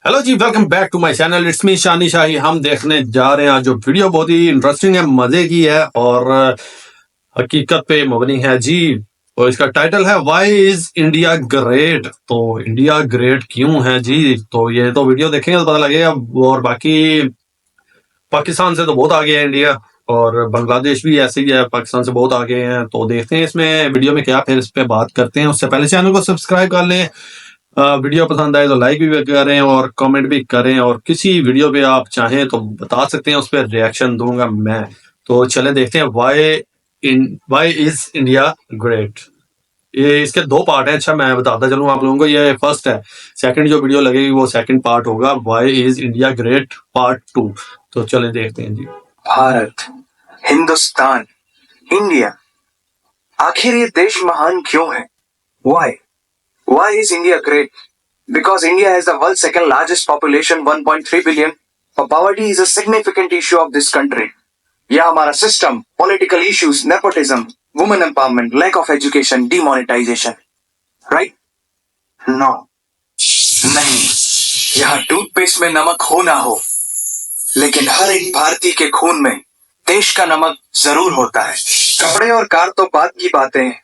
Hello जी, welcome back to my channel. It's me Shani Shahi. हम देखने जा रहे हैं आज जो वीडियो बहुत ही इंटरेस्टिंग है, मजे की है और हकीकत पे मबनी है जी। और इसका टाइटल है व्हाई इज इंडिया ग्रेट। तो इंडिया ग्रेट क्यों है जी, तो ये तो वीडियो देखेंगे तो पता लगेगा। और बाकी पाकिस्तान से तो बहुत आगे है इंडिया, और बांग्लादेश भी ऐसे ही है, पाकिस्तान से बहुत आगे हैं। तो देखते हैं इसमें वीडियो में क्या, फिर इस पे बात करते हैं। उससे पहले चैनल को सब्सक्राइब कर लें। वीडियो पसंद आए तो लाइक भी करें और कमेंट भी करें, और किसी वीडियो पे आप चाहें तो बता सकते हैं, उस पर रिएक्शन दूंगा मैं। तो चले देखते हैं व्हाई इज इंडिया ग्रेट। ये इसके दो पार्ट हैं। अच्छा, मैं बताता चलूं आप लोगों को, ये फर्स्ट है। सेकंड जो वीडियो लगेगी वो सेकंड पार्ट होगा, why is India great part 2। तो चले देखते हैं जी। भारत, हिंदुस्तान, इंडिया, आखिर ये देश महान क्यों है? Why? Why is India great? Because India has the world's second largest population, 1.3 billion. Poverty is a significant issue of this country. यह हमारा system, political issues, nepotism, women empowerment, lack of education, demonetisation, right? No, नहीं। यहाँ toothpaste में नमक हो ना हो, लेकिन हर एक भारतीय के खून में देश का नमक जरूर होता है। कपड़े और कार तो बात की बातें हैं,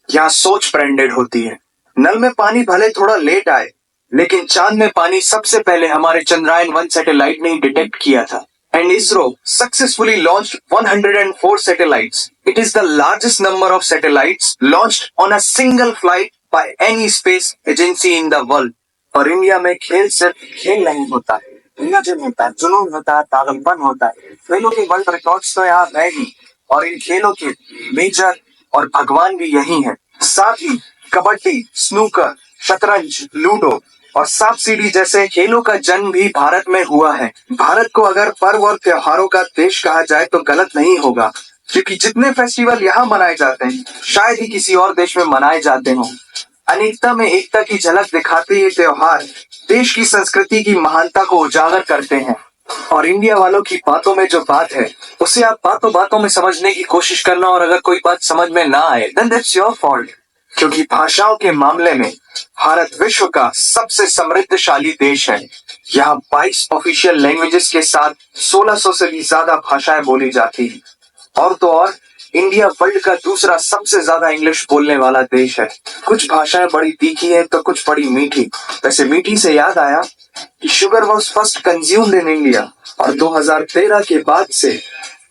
यहाँ सोच ब्रांडेड होती है। नल में पानी भले थोड़ा लेट आए, लेकिन चांद में पानी सबसे पहले हमारे चंद्रयान-1 सैटेलाइट ने डिटेक्ट किया था। And ISRO successfully launched 104 satellites. It is the largest number of satellites launched on a single flight by any space agency in the world. और इंडिया में खेल सिर्फ खेल नहीं होता है, इमेजिन होता है, जुनून होता है, पागलपन होता है। खेलों के वर्ल्ड रिकॉर्ड्स तो यहाँ है ही, और इन खेलों के मेजर और भगवान भी यही हैं। साथ ही कबड्डी, स्नूकर, शतरंज, लूडो और सांप सीढ़ी जैसे खेलों का जन्म भी भारत में हुआ है। भारत को अगर पर्व और त्योहारों का देश कहा जाए तो गलत नहीं होगा, क्योंकि जितने फेस्टिवल यहाँ मनाए जाते हैं शायद ही किसी और देश में मनाए जाते हों। अनेकता में एकता की झलक दिखाते ये त्योहार देश की संस्कृति की महानता को उजागर करते हैं। और इंडिया वालों की बातों में जो बात है उसे आप बातों बातों में समझने की कोशिश करना, और अगर कोई बात समझ में ना आए देन दैट्स योर फॉल्ट। क्योंकि भाषाओं के मामले में भारत विश्व का सबसे समृद्धशाली देश है। यहाँ 22 ऑफिशियल लैंग्वेजेस के साथ 1600 से भी ज्यादा भाषाएं बोली जाती हैं। और तो और इंडिया वर्ल्ड का दूसरा सबसे ज्यादा इंग्लिश बोलने वाला देश है। कुछ भाषाएं बड़ी तीखी है तो कुछ बड़ी मीठी। वैसे मीठी से याद आया कि sugar was first consumed in India, और 2013 के बाद से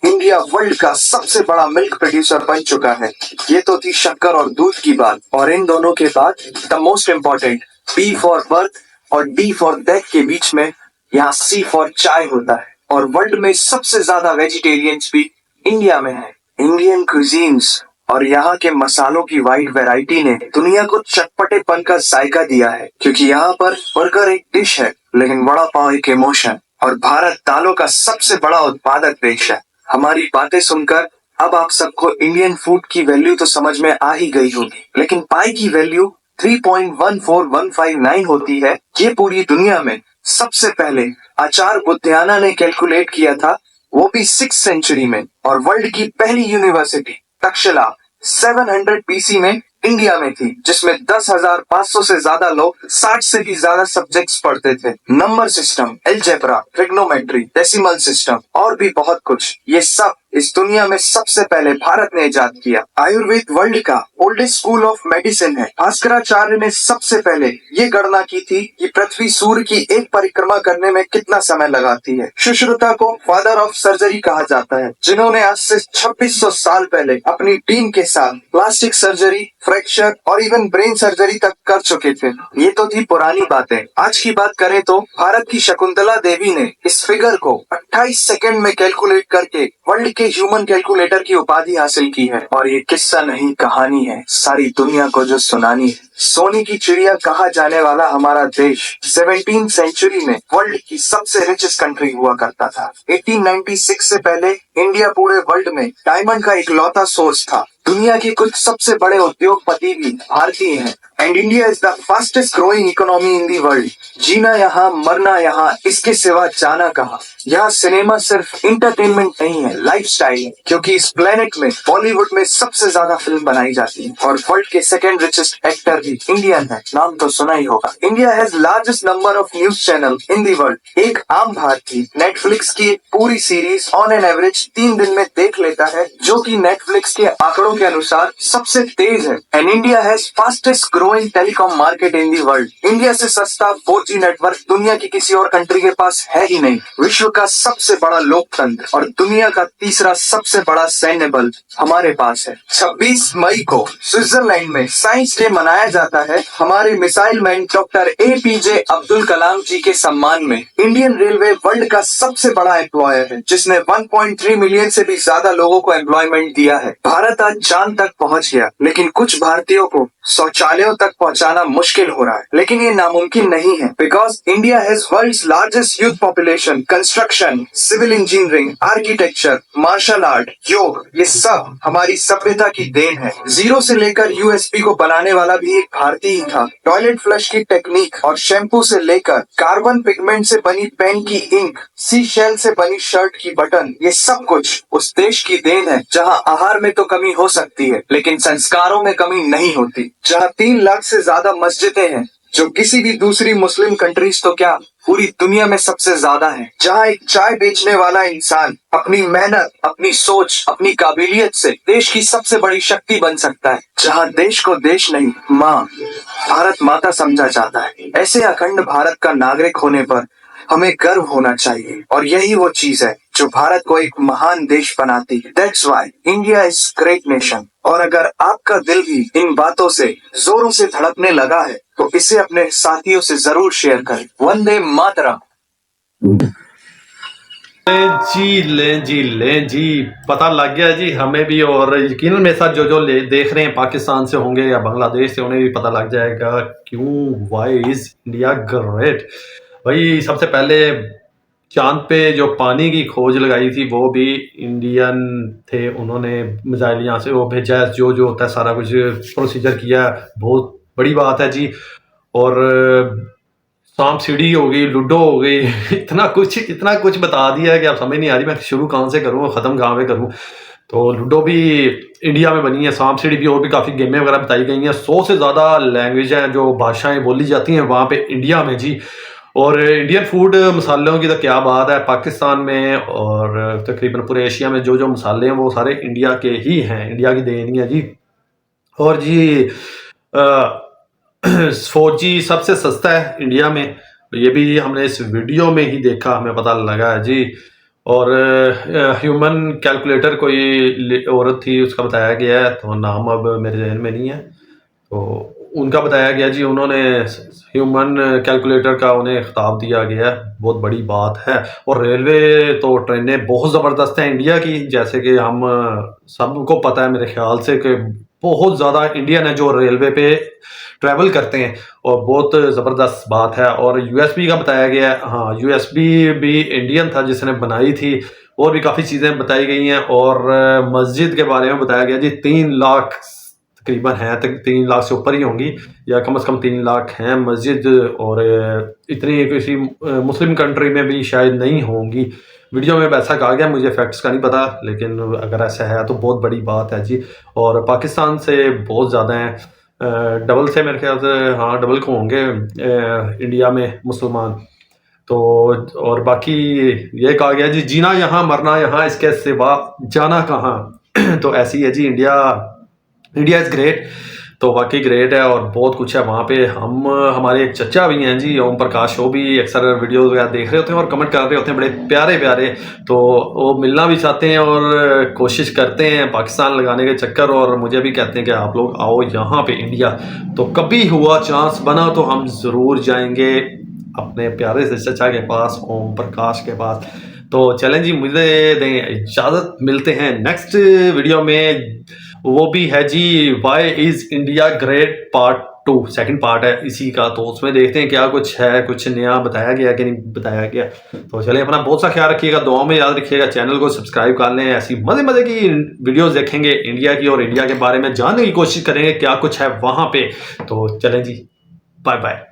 इंडिया वर्ल्ड का सबसे बड़ा मिल्क प्रोड्यूसर बन चुका है। ये तो थी शक्कर और दूध की बात, और इन दोनों के बाद the most important B for birth और डी फॉर डेथ के बीच में यहाँ सी फॉर चाय होता है। और वर्ल्ड में सबसे ज्यादा वेजिटेरियंस भी इंडिया में है। इंडियन कुजीन्स और यहाँ के मसालों की वाइड वैरायटी ने दुनिया को चटपटेपन का जायका दिया है, क्योंकि यहाँ पर बर्गर एक डिश है लेकिन वड़ा पाव एक इमोशन। और भारत दालों का सबसे बड़ा उत्पादक देश है। हमारी बातें सुनकर अब आप सबको इंडियन फूड की वैल्यू तो समझ में आ ही गई होगी, लेकिन पाई की वैल्यू 3.14159 होती है। ये पूरी दुनिया में सबसे पहले आचार्य बुद्धयाना ने कैलकुलेट किया था, वो भी 6th सेंचुरी में। और वर्ल्ड की पहली यूनिवर्सिटी तक्षशिला 700 BC में इंडिया में थी, जिसमें 10,500 से ज्यादा लोग 60 से भी ज्यादा सब्जेक्ट्स पढ़ते थे। Number system, algebra, trigonometry, decimal system और भी बहुत कुछ, ये सब इस दुनिया में सबसे पहले भारत ने इजाद किया। आयुर्वेद वर्ल्ड का ओल्डेस्ट स्कूल ऑफ मेडिसिन है। भास्कराचार्य ने सबसे पहले ये गणना की थी कि पृथ्वी सूर्य की एक परिक्रमा करने में कितना समय लगाती है। सुश्रुता को फादर ऑफ सर्जरी कहा जाता है, जिन्होंने आज से 2600 साल पहले अपनी टीम के साथ प्लास्टिक सर्जरी, फ्रैक्चर और इवन ब्रेन सर्जरी तक कर चुके थे। ये तो थी पुरानी बातें। आज की बात करें तो भारत की शकुंतला देवी ने इस फिगर को 28 सेकंड में कैलकुलेट करके वर्ल्ड के ह्यूमन कैलकुलेटर की उपाधि हासिल की है। और ये किस्सा नहीं कहानी है, सारी दुनिया को जो सुनानी है। सोने की चिड़िया कहा जाने वाला हमारा देश 17th सेंचुरी में वर्ल्ड की सबसे रिचेस्ट कंट्री हुआ करता था। 1896 से पहले इंडिया पूरे वर्ल्ड में डायमंड का इकलौता सोर्स था। दुनिया के कुछ सबसे बड़े उद्योगपति भी भारतीय हैं। And India is the fastest growing economy in the world. जीना यहाँ मरना यहाँ, इसके सिवा जाना कहाँ। यहाँ सिनेमा सिर्फ इंटरटेनमेंट नहीं है, लाइफस्टाइल है, क्योंकि इस प्लेनेट में बॉलीवुड में सबसे ज्यादा फिल्म बनाई जाती है और वर्ल्ड के सेकंड रिचेस्ट एक्टर भी इंडियन है। नाम तो सुना ही होगा। India has largest number of news channel in the world. एक आम भारतीय नेटफ्लिक्स की एक पूरी सीरीज ऑन एन एवरेज 3 दिन में देख लेता है, जो कि नेटफ्लिक्स के आंकड़ों के अनुसार सबसे तेज है। And India has fastest growing telecom market in the world. India से सस्ता 4G नेटवर्क दुनिया की किसी और कंट्री के पास है ही नहीं। विश्व का सबसे बड़ा लोकतंत्र और दुनिया का तीसरा सबसे बड़ा सैन्य बल हमारे पास है। 26 मई को स्विट्जरलैंड में साइंस डे मनाया जाता है हमारे missile man doctor APJ Abdul Kalam ji के सम्मान में। इंडियन रेलवे वर्ल्ड का सबसे बड़ा एम्प्लॉयर है, जिसने 1.3 मिलियन से भी ज्यादा लोगों को एम्प्लॉयमेंट दिया है। भारत आज चांद तक पहुंच गया, लेकिन कुछ भारतीयों को शौचालयों तक पहुंचाना मुश्किल हो रहा है। लेकिन ये नामुमकिन नहीं है, because India has world's largest youth population. Construction, civil engineering, architecture, martial art, yoga, ये सब हमारी सभ्यता की देन है। जीरो से लेकर USB को बनाने वाला भी एक भारतीय ही था। टॉयलेट फ्लश की टेक्निक और शैम्पू से लेकर कार्बन पिगमेंट से बनी पेन की इंक, सी शेल से बनी शर्ट की बटन, ये सब कुछ उस देश की देन है जहाँ आहार में तो कमी हो सकती है, लेकिन संस्कारों में कमी नहीं होती। जहाँ 3 लाख से ज्यादा मस्जिदें हैं, जो किसी भी दूसरी मुस्लिम कंट्रीज तो क्या पूरी दुनिया में सबसे ज्यादा है। जहाँ एक चाय बेचने वाला इंसान अपनी मेहनत, अपनी सोच, अपनी काबिलियत से देश की सबसे बड़ी शक्ति बन सकता है। जहाँ देश को देश नहीं, माँ, भारत माता समझा जाता है। ऐसे अखंड भारत का नागरिक होने पर हमें गर्व होना चाहिए, और यही वो चीज है जो भारत को एक महान देश बनाती है। That's why India is great nation। और अगर आपका दिल भी इन बातों से जोरों से धड़कने लगा है, तो इसे अपने साथियों से जरूर शेयर करें। वंदे मातरम। लें जी पता लग गया जी हमें भी, और यकीनन मेरे साथ जो देख रहे हैं पाकिस्तान से होंगे या बांग्लादेश से, उन्हें भी पता लग जाएगा क्यों वाई इज इंडिया ग्रेट। भाई सबसे पहले चांद पे जो पानी की खोज लगाई थी वो भी इंडियन थे। उन्होंने मिसाइल यहाँ से वो भेजा है, जो होता है सारा कुछ प्रोसीजर किया है, बहुत बड़ी बात है जी। और सांप सीढ़ी हो गई, लूडो हो गई, इतना कुछ बता दिया है कि आप समझ नहीं आ रही मैं शुरू कहाँ से करूँ और ख़त्म कहाँ पे करूँ। तो लूडो भी इंडिया में बनी है, सांप सीढ़ी भी, और भी काफ़ी गेमें वगैरह बताई गई हैं। 100 से ज़्यादा लैंग्वेज हैं जो भाषाएं बोली जाती हैं वहाँ पे इंडिया में जी। और इंडियन फूड मसालों की तो क्या बात है, पाकिस्तान में और तकरीबन पूरे एशिया में जो मसाले हैं वो सारे इंडिया के ही हैं, इंडिया की देन ही है जी। और जी 4G सबसे सस्ता है इंडिया में, ये भी हमने इस वीडियो में ही देखा, हमें पता लगा है जी। और ह्यूमन कैलकुलेटर कोई औरत थी, उसका बताया गया है, तो नाम अब मेरे जहन में नहीं है, तो उनका बताया गया जी। उन्होंने ह्यूमन कैलकुलेटर का उन्हें खिताब दिया गया, बहुत बड़ी बात है। और रेलवे तो ट्रेनें बहुत ज़बरदस्त हैं इंडिया की, जैसे कि हम सबको पता है मेरे ख्याल से कि बहुत ज़्यादा इंडियन है जो रेलवे पे ट्रैवल करते हैं, और बहुत ज़बरदस्त बात है। और USB का बताया गया है, हाँ USB भी इंडियन था जिसने बनाई थी। और भी काफ़ी चीज़ें बताई गई हैं। और मस्जिद के बारे में बताया गया जी, 3 लाख तकरीबन है, 3 लाख से ऊपर ही होंगी, या कम से कम 3 लाख हैं मस्जिद, और इतनी किसी मुस्लिम कंट्री में भी शायद नहीं होंगी। वीडियो में ऐसा कहा गया, मुझे फैक्ट्स का नहीं पता, लेकिन अगर ऐसा है तो बहुत बड़ी बात है जी। और पाकिस्तान से बहुत ज़्यादा हैं, डबल से मेरे ख्याल से, हाँ डबल को होंगे इंडिया में मुसलमान तो। और बाकी ये कहा गया जी, जीना यहाँ मरना यहाँ, इसके सिवा जाना कहाँ। तो ऐसी है जी इंडिया इज़ ग्रेट, तो वाकई ग्रेट है, और बहुत कुछ है वहाँ पे। हमारे एक चचा भी हैं जी, ओम प्रकाश, वो भी अक्सर वीडियो वगैरह देख रहे होते हैं और कमेंट कर रहे होते हैं, बड़े प्यारे, तो वो मिलना भी चाहते हैं और कोशिश करते हैं पाकिस्तान लगाने के चक्कर, और मुझे भी कहते हैं कि आप लोग आओ यहाँ पे इंडिया। तो कभी हुआ चांस बना तो हम ज़रूर जाएंगे अपने प्यारे से चचा के पास, ओम प्रकाश के पास। तो चलें जी, मुझे दें इजाज़त, मिलते हैं नेक्स्ट वीडियो में। वो भी है जी why is India great part 2 second part है इसी का, तो उसमें देखते हैं क्या कुछ है, कुछ नया बताया गया कि नहीं बताया गया। तो चलिए अपना बहुत सा ख्याल रखिएगा, दुआ में याद रखिएगा, चैनल को सब्सक्राइब कर लें, ऐसी मजे मजे की वीडियोस देखेंगे इंडिया की और इंडिया के बारे में जानने की कोशिश करेंगे क्या कुछ है वहाँ पे। तो चलें जी, बाय बाय।